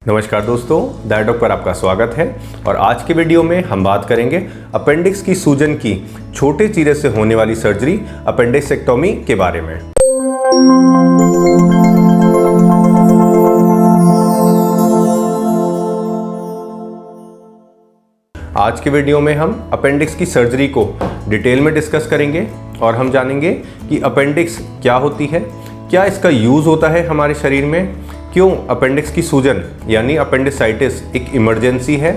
नमस्कार दोस्तों, डायडॉक पर आपका स्वागत है। और आज के वीडियो में हम बात करेंगे अपेंडिक्स की सूजन की छोटे चीरे से होने वाली सर्जरी अपेंडिसेक्टोमी के बारे में। आज के वीडियो में हम अपेंडिक्स की सर्जरी को डिटेल में डिस्कस करेंगे और हम जानेंगे कि अपेंडिक्स क्या होती है, क्या इसका यूज़ होता है हमारे शरीर में, क्यों अपेंडिक्स की सूजन यानी अपेंडिसाइटिस एक इमरजेंसी है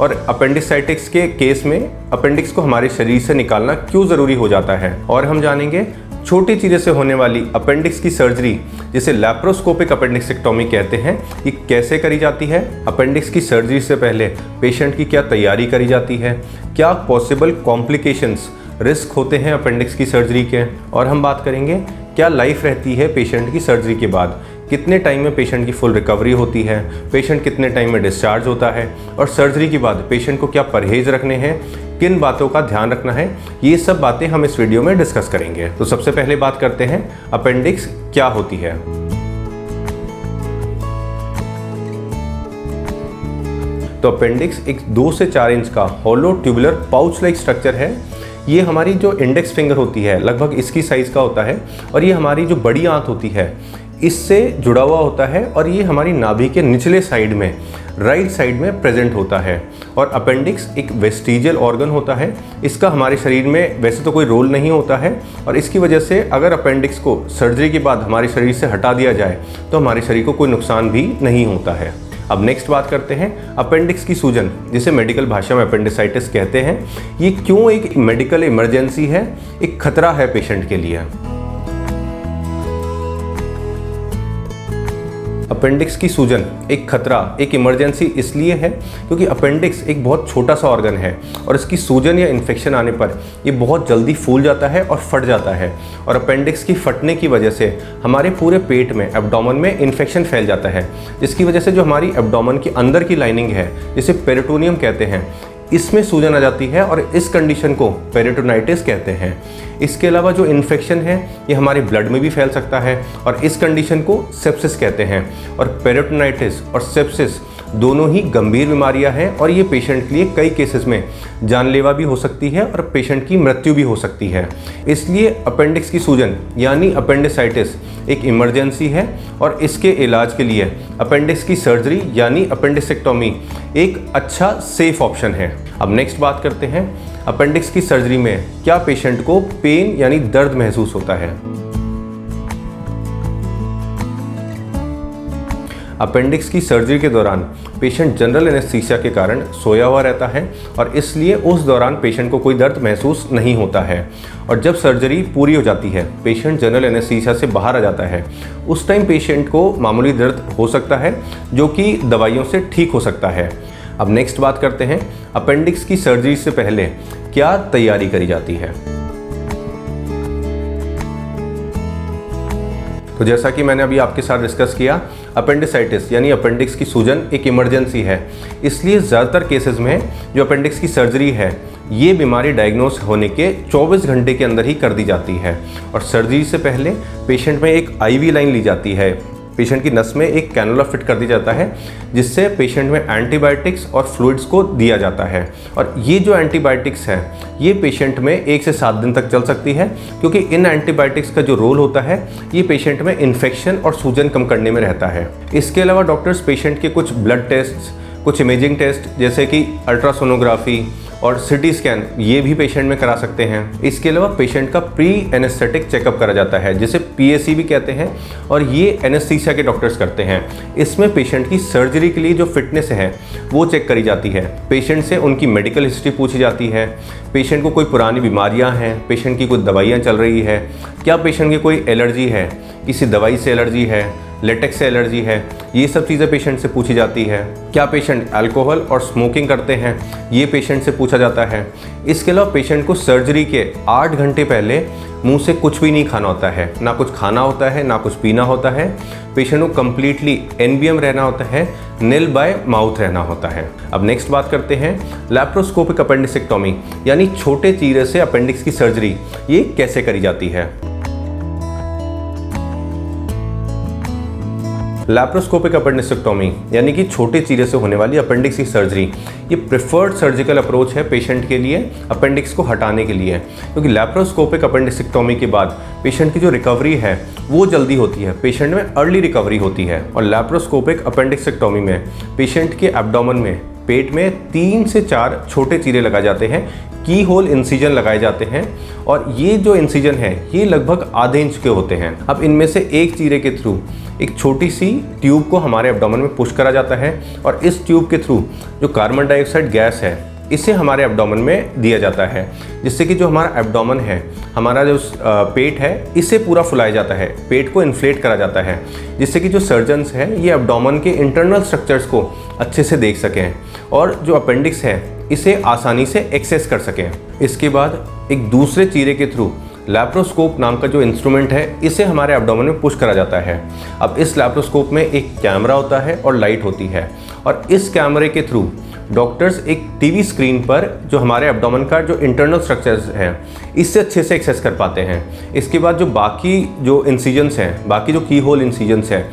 और अपेंडिसाइटिस के केस में अपेंडिक्स को हमारे शरीर से निकालना क्यों ज़रूरी हो जाता है। और हम जानेंगे छोटी चीज़ें से होने वाली अपेंडिक्स की सर्जरी जिसे लैप्रोस्कोपिक अपेंडिसेक्टोमी कहते हैं, ये कैसे करी जाती है। अपेंडिक्स की सर्जरी से पहले पेशेंट की क्या तैयारी करी जाती है, क्या पॉसिबल कॉम्प्लिकेशंस रिस्क होते हैं अपेंडिक्स की सर्जरी के, और हम बात करेंगे क्या लाइफ रहती है पेशेंट की सर्जरी के बाद, कितने टाइम में पेशेंट की फुल रिकवरी होती है, पेशेंट कितने टाइम में डिस्चार्ज होता है, और सर्जरी के बाद पेशेंट को क्या परहेज रखने हैं, किन बातों का ध्यान रखना है। ये सब बातें हम इस वीडियो में डिस्कस करेंगे। तो सबसे पहले बात करते हैं अपेंडिक्स क्या होती है। तो अपेंडिक्स एक 2 से 4 इंच का hollow tubular pouch like structure है। ये हमारी जो इंडेक्स फिंगर होती है लगभग इसकी साइज़ का होता है और ये हमारी जो बड़ी आंत होती है इससे जुड़ा हुआ होता है और ये हमारी नाभि के निचले साइड में राइट साइड में प्रेजेंट होता है। और अपेंडिक्स एक वेस्टिजियल ऑर्गन होता है, इसका हमारे शरीर में वैसे तो कोई रोल नहीं होता है और इसकी वजह से अगर अपेंडिक्स को सर्जरी के बाद हमारे शरीर से हटा दिया जाए तो हमारे शरीर को कोई नुकसान भी नहीं होता है। अब नेक्स्ट बात करते हैं अपेंडिक्स की सूजन जिसे मेडिकल भाषा में अपेंडिसाइटिस कहते हैं। ये क्यों एक मेडिकल इमरजेंसी है, एक खतरा है पेशेंट के लिए। अपेंडिक्स की सूजन एक खतरा, एक इमरजेंसी इसलिए है क्योंकि अपेंडिक्स एक बहुत छोटा सा ऑर्गन है और इसकी सूजन या इन्फेक्शन आने पर ये बहुत जल्दी फूल जाता है और फट जाता है। और अपेंडिक्स की फटने की वजह से हमारे पूरे पेट में, एब्डोमेन में इन्फेक्शन फैल जाता है, जिसकी वजह से जो हमारी एब्डोमेन की अंदर की लाइनिंग है जिसे पेरिटोनियम कहते हैं, इसमें सूजन आ जाती है और इस कंडीशन को पेरिटोनाइटिस कहते हैं। इसके अलावा जो इन्फेक्शन है ये हमारे ब्लड में भी फैल सकता है और इस कंडीशन को सेप्सिस कहते हैं। और पेरिटोनाइटिस और सेप्सिस दोनों ही गंभीर बीमारियां हैं और ये पेशेंट के लिए कई केसेस में जानलेवा भी हो सकती है और पेशेंट की मृत्यु भी हो सकती है। इसलिए अपेंडिक्स की सूजन यानी अपेंडिसाइटिस एक इमरजेंसी है और इसके इलाज के लिए अपेंडिक्स की सर्जरी यानी अपेंडिसेक्टोमी एक अच्छा सेफ ऑप्शन है। अब नेक्स्ट बात करते हैं अपेंडिक्स की सर्जरी में क्या पेशेंट को पेन यानी दर्द महसूस होता है। अपेंडिक्स की सर्जरी के दौरान पेशेंट जनरल एनेस्थीसिया के कारण सोया हुआ रहता है और इसलिए उस दौरान पेशेंट को कोई दर्द महसूस नहीं होता है। और जब सर्जरी पूरी हो जाती है, पेशेंट जनरल एनेस्थीसिया से बाहर आ जाता है, उस टाइम पेशेंट को मामूली दर्द हो सकता है जो कि दवाइयों से ठीक हो सकता है। अब नेक्स्ट बात करते हैं अपेंडिक्स की सर्जरी से पहले क्या तैयारी करी जाती है। तो जैसा कि मैंने अभी आपके साथ डिस्कस किया, अपेंडिसाइटिस यानी अपेंडिक्स की सूजन एक इमरजेंसी है, इसलिए ज़्यादातर केसेस में जो अपेंडिक्स की सर्जरी है ये बीमारी डायग्नोस होने के 24 घंटे के अंदर ही कर दी जाती है। और सर्जरी से पहले पेशेंट में एक आईवी लाइन ली जाती है, पेशेंट की नस में एक कैनुला फिट कर दिया जाता है जिससे पेशेंट में एंटीबायोटिक्स और फ्लूइड्स को दिया जाता है। और ये जो एंटीबायोटिक्स है ये पेशेंट में 1 से 7 दिन तक चल सकती है क्योंकि इन एंटीबायोटिक्स का जो रोल होता है ये पेशेंट में इन्फेक्शन और सूजन कम करने में रहता है। इसके अलावा डॉक्टर्स पेशेंट के कुछ ब्लड टेस्ट, कुछ इमेजिंग टेस्ट जैसे कि अल्ट्रासोनोग्राफी और सिटी स्कैन ये भी पेशेंट में करा सकते हैं। इसके अलावा पेशेंट का प्री एनेस्थेटिक चेकअप करा जाता है जिसे PAC भी कहते हैं और ये एनेस्थीसिया के डॉक्टर्स करते हैं। इसमें पेशेंट की सर्जरी के लिए जो फिटनेस है वो चेक करी जाती है, पेशेंट से उनकी मेडिकल हिस्ट्री पूछी जाती है, पेशेंट को कोई पुरानी बीमारियां हैं, पेशेंट की कोई दवाइयाँ चल रही है, क्या पेशेंट की कोई एलर्जी है, किसी दवाई से एलर्जी है, लेटेक्स से एलर्जी है, ये सब चीज़ें पेशेंट से पूछी जाती है। क्या पेशेंट अल्कोहल और स्मोकिंग करते हैं ये पेशेंट से पूछा जाता है। इसके अलावा पेशेंट को सर्जरी के 8 घंटे पहले मुंह से कुछ भी नहीं खाना होता है, ना कुछ खाना होता है ना कुछ पीना होता है। पेशेंट को कम्प्लीटली NBM रहना होता है, निल बाय माउथ रहना होता है। अब नेक्स्ट बात करते हैं लैप्रोस्कोपिक अपेंडिसेक्टोमी यानी छोटे चीरे से अपेंडिक्स की सर्जरी ये कैसे करी जाती है। लैप्रोस्कोपिक अपेंडिसेक्टोमी यानी कि छोटे चीरे से होने वाली अपेंडिक्स की सर्जरी, ये प्रेफर्ड सर्जिकल अप्रोच है पेशेंट के लिए अपेंडिक्स को हटाने के लिए, क्योंकि लैप्रोस्कोपिक अपेंडिसेक्टोमी के बाद पेशेंट की जो रिकवरी है वो जल्दी होती है, पेशेंट में अर्ली रिकवरी होती है। और लैप्रोस्कोपिक अपेंडिसेक्टोमी में पेशेंट के एब्डोमेन में, पेट में 3 से 4 छोटे चीरे लगाए जाते हैं, की होल इंसिजन लगाए जाते हैं, और ये जो इंसिजन है ये लगभग आधे इंच के होते हैं। अब इनमें से एक चीरे के थ्रू एक छोटी सी ट्यूब को हमारे एब्डोमेन में पुश करा जाता है, और इस ट्यूब के थ्रू जो कार्बन डाइऑक्साइड गैस है इसे हमारे एब्डोमेन में दिया जाता है, जिससे कि जो हमारा एब्डोमेन है, हमारा जो पेट है, इसे पूरा फुलाया जाता है, पेट को इन्फ्लेट करा जाता है, जिससे कि जो सर्जन्स हैं ये एब्डोमेन के इंटरनल स्ट्रक्चर्स को अच्छे से देख सकें और जो अपेंडिक्स है इसे आसानी से एक्सेस कर सकें। इसके बाद एक दूसरे चीरे के थ्रू लैप्रोस्कोप नाम का जो इंस्ट्रूमेंट है इसे हमारे एब्डोमेन में पुश करा जाता है। अब इस लैप्रोस्कोप में एक कैमरा होता है और लाइट होती है, और इस कैमरे के थ्रू डॉक्टर्स एक टीवी स्क्रीन पर जो हमारे एब्डोमेन का जो इंटरनल स्ट्रक्चर्स हैं इससे अच्छे से एक्सेस कर पाते हैं। इसके बाद जो बाकी जो इंसिजन्स हैं, बाकी जो की होल इंसिजन्स हैं,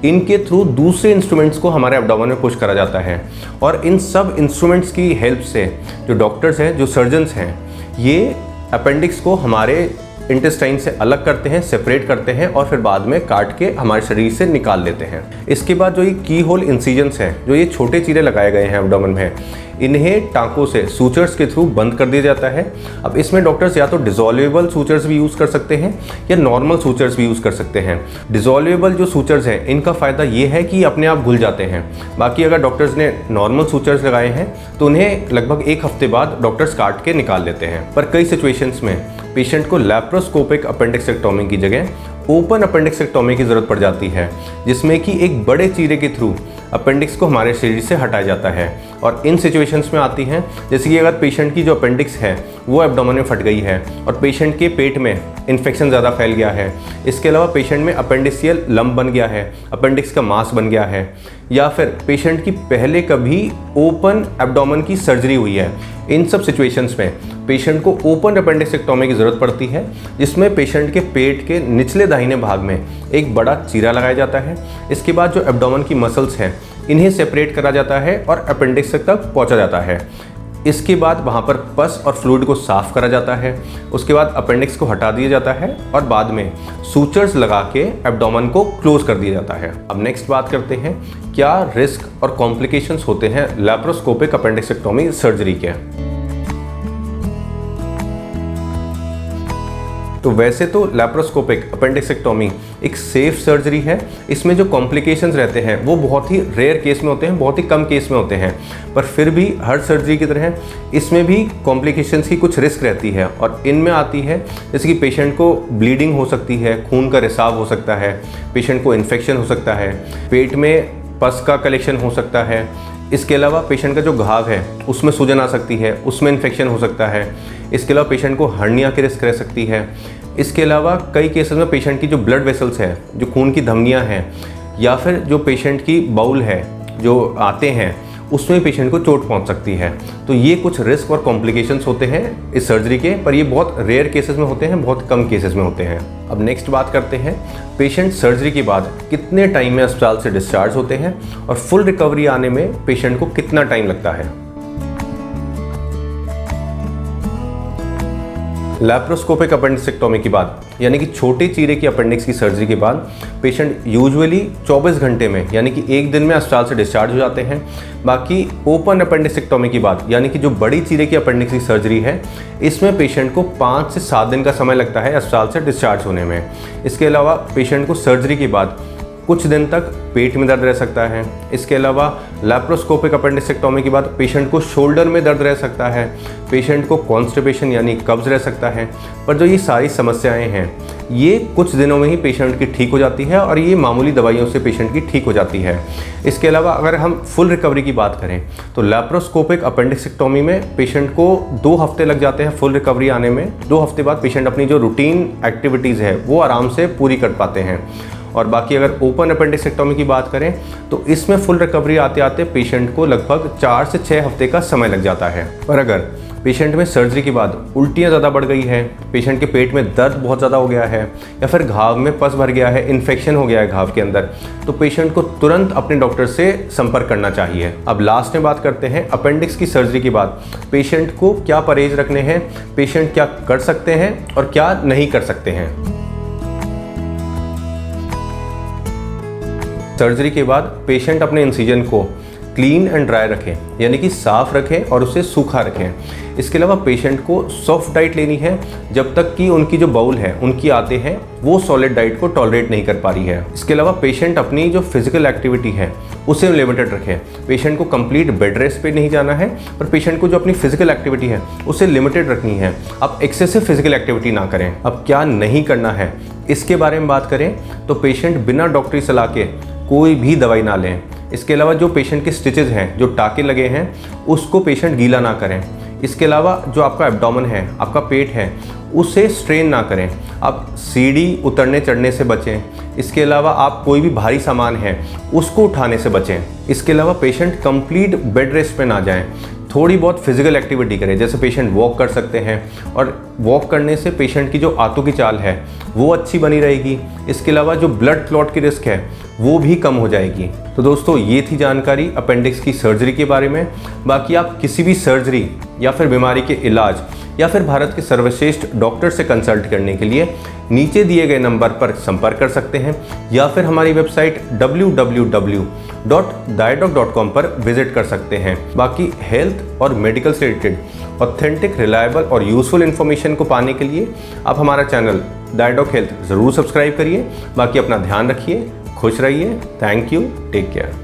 इनके थ्रू दूसरे इंस्ट्रूमेंट्स को हमारे एब्डोमेन में पुश करा जाता है, और इन सब इंस्ट्रूमेंट्स की हेल्प से जो डॉक्टर्स हैं, जो सर्जन्स हैं, ये अपेंडिक्स को हमारे इंटेस्टाइन से अलग करते हैं, सेपरेट करते हैं, और फिर बाद में काट के हमारे शरीर से निकाल लेते हैं। इसके बाद जो ये की होल इंसिजन्स हैं, जो ये छोटे चीरे लगाए गए हैं एब्डोमेन में, इन्हें टाँकों से सूचर्स के थ्रू बंद कर दिया जाता है। अब इसमें डॉक्टर्स या तो डिसॉल्वेबल सूचर्स भी यूज़ कर सकते हैं या नॉर्मल सूचर्स भी यूज़ कर सकते हैं। डिसॉल्वेबल जो सूचर्स हैं इनका फ़ायदा ये है कि अपने आप घुल जाते हैं। बाकी अगर डॉक्टर्स ने नॉर्मल सूचर्स लगाए हैं तो उन्हें लगभग 1 हफ्ते बाद डॉक्टर्स काट के निकाल लेते हैं। पर कई सिचुएशंस में पेशेंट को लैप्रोस्कोपिक अपेंडिसेक्टोमी की जगह ओपन अपेंडिसेक्टोमी की ज़रूरत पड़ जाती है, जिसमें कि एक बड़े चीरे के थ्रू अपेंडिक्स को हमारे शरीर से हटाया जाता है। और इन सिचुएशंस में आती हैं जैसे कि अगर पेशेंट की जो अपेंडिक्स है वो एब्डोमेन में फट गई है और पेशेंट के पेट में इन्फेक्शन ज़्यादा फैल गया है, इसके अलावा पेशेंट में अपेंडिसियल लंप बन गया है, अपेंडिक्स का मास बन गया है, या फिर पेशेंट की पहले कभी ओपन एब्डोमेन की सर्जरी हुई है। इन सब सिचुएशंस में पेशेंट को ओपन अपेंडिसेक्टोमी की ज़रूरत पड़ती है, जिसमें पेशेंट के पेट के निचले दाहिने भाग में एक बड़ा चीरा लगाया जाता है। इसके बाद जो एब्डोमेन की मसल्स हैं इन्हें सेपरेट करा जाता है और अपेंडिक्स तक पहुंचा जाता है। इसके बाद वहाँ पर पस और फ्लूइड को साफ़ करा जाता है। उसके बाद अपेंडिक्स को हटा दिया जाता है और बाद में सूचर्स लगा के एब्डोमेन को क्लोज कर दिया जाता है। अब नेक्स्ट बात करते हैं क्या रिस्क और कॉम्प्लिकेशंस होते हैं लैप्रोस्कोपिक अपेंडिसेक्टोमी सर्जरी के। तो वैसे तो लैप्रोस्कोपिक अपेंडिसेक्टोमी एक सेफ सर्जरी है। इसमें जो कॉम्प्लिकेशंस रहते हैं वो बहुत ही रेयर केस में होते हैं, बहुत ही कम केस में होते हैं, पर फिर भी हर सर्जरी की तरह इसमें भी कॉम्प्लिकेशंस की कुछ रिस्क रहती है। और इनमें आती है जैसे कि पेशेंट को ब्लीडिंग हो सकती है, खून का रिसाव हो सकता है, पेशेंट को इन्फेक्शन हो सकता है, पेट में पस का कलेक्शन हो सकता है। इसके अलावा पेशेंट का जो घाव है उसमें सूजन आ सकती है, उसमें इन्फेक्शन हो सकता है। इसके अलावा पेशेंट को हर्निया की रिस्क रह सकती है। इसके अलावा कई केसेस में पेशेंट की जो ब्लड वेसल्स हैं, जो खून की धमनियां हैं, या फिर जो पेशेंट की बाउल है जो आते हैं, उसमें पेशेंट को चोट पहुंच सकती है। तो ये कुछ रिस्क और कॉम्प्लिकेशंस होते हैं इस सर्जरी के, पर ये बहुत रेयर केसेस में होते हैं, बहुत कम केसेस में होते हैं। अब नेक्स्ट बात करते हैं पेशेंट सर्जरी के बाद कितने टाइम में अस्पताल से डिस्चार्ज होते हैं और फुल रिकवरी आने में पेशेंट को कितना टाइम लगता है। लैप्रोस्कोपिक अपेंडिसेक्टोमी के बाद यानी कि छोटे चीरे की अपेंडिक्स की सर्जरी के बाद पेशेंट यूजुअली 24 घंटे में यानी कि 1 दिन में अस्पताल से डिस्चार्ज हो जाते हैं। बाकी ओपन अपेंडिसेक्टोमी की बात यानी कि जो बड़ी चीरे की अपेंडिक्स की सर्जरी है, इसमें पेशेंट को 5 से 7 दिन का समय लगता है अस्पताल से डिस्चार्ज होने में। इसके अलावा पेशेंट को सर्जरी के बाद कुछ दिन तक पेट में दर्द रह सकता है। इसके अलावा लैप्रोस्कोपिक अपेंडिसेक्टोमी के बाद पेशेंट को शोल्डर में दर्द रह सकता है, पेशेंट को कॉन्स्टिपेशन यानी कब्ज रह सकता है। पर जो ये सारी समस्याएं हैं ये कुछ दिनों में ही पेशेंट की ठीक हो जाती है और ये मामूली दवाइयों से पेशेंट की ठीक हो जाती है। इसके अलावा अगर हम फुल रिकवरी की बात करें तो लैप्रोस्कोपिक अपेंडिसेक्टोमी में पेशेंट को 2 हफ्ते लग जाते हैं फुल रिकवरी आने में। 2 हफ्ते बाद पेशेंट अपनी जो रूटीन एक्टिविटीज़ है वो आराम से पूरी कर पाते हैं। और बाकी अगर ओपन अपेंडिसेक्टोमी की बात करें तो इसमें फुल रिकवरी आते आते पेशेंट को लगभग 4 से 6 हफ्ते का समय लग जाता है। पर अगर पेशेंट में सर्जरी के बाद उल्टियाँ ज़्यादा बढ़ गई है, पेशेंट के पेट में दर्द बहुत ज़्यादा हो गया है, या फिर घाव में पस भर गया है, इन्फेक्शन हो गया है घाव के अंदर, तो पेशेंट को तुरंत अपने डॉक्टर से संपर्क करना चाहिए। अब लास्ट में बात करते हैं अपेंडिक्स की सर्जरी के बाद पेशेंट को क्या परहेज रखने हैं, पेशेंट क्या कर सकते हैं और क्या नहीं कर सकते हैं। सर्जरी के बाद पेशेंट अपने इंसिजन को क्लीन एंड ड्राई रखें, यानी कि साफ रखें और उसे सूखा रखें। इसके अलावा पेशेंट को सॉफ्ट डाइट लेनी है जब तक कि उनकी जो बाउल है, उनकी आते हैं, वो सॉलिड डाइट को टॉलरेट नहीं कर पा रही है। इसके अलावा पेशेंट अपनी जो फिजिकल एक्टिविटी है उसे लिमिटेड रखें। पेशेंट को कंप्लीट बेड रेस्ट पे नहीं जाना है, पर पेशेंट को जो अपनी फिजिकल एक्टिविटी है उसे लिमिटेड रखनी है। आप एक्सेसिव फिजिकल एक्टिविटी ना करें। अब क्या नहीं करना है इसके बारे में बात करें तो पेशेंट बिना डॉक्टरी सलाह के कोई भी दवाई ना लें। इसके अलावा जो पेशेंट के स्टिचेस हैं, जो टाके लगे हैं, उसको पेशेंट गीला ना करें। इसके अलावा जो आपका एब्डोमेन है, आपका पेट है, उसे स्ट्रेन ना करें। आप सीढ़ी उतरने चढ़ने से बचें। इसके अलावा आप कोई भी भारी सामान है उसको उठाने से बचें। इसके अलावा पेशेंट कंप्लीट बेड रेस्ट पे ना जाएं। थोड़ी बहुत फिजिकल एक्टिविटी करें, जैसे पेशेंट वॉक कर सकते हैं, और वॉक करने से पेशेंट की जो आंतों की चाल है वो अच्छी बनी रहेगी। इसके अलावा जो ब्लड क्लॉट की रिस्क है वो भी कम हो जाएगी। तो दोस्तों, ये थी जानकारी अपेंडिक्स की सर्जरी के बारे में। बाकी आप किसी भी सर्जरी या फिर बीमारी के इलाज या फिर भारत के सर्वश्रेष्ठ डॉक्टर से कंसल्ट करने के लिए नीचे दिए गए नंबर पर संपर्क कर सकते हैं, या फिर हमारी वेबसाइट www.diadoc.com पर विजिट कर सकते हैं। बाकी हेल्थ और मेडिकल से रिलेटेड ऑथेंटिक, रिलायबल और यूजफुल इन्फॉर्मेशन को पाने के लिए आप हमारा चैनल डायडॉक हेल्थ ज़रूर सब्सक्राइब करिए। बाकी अपना ध्यान रखिए, खुश रहिए। Thank you, take care.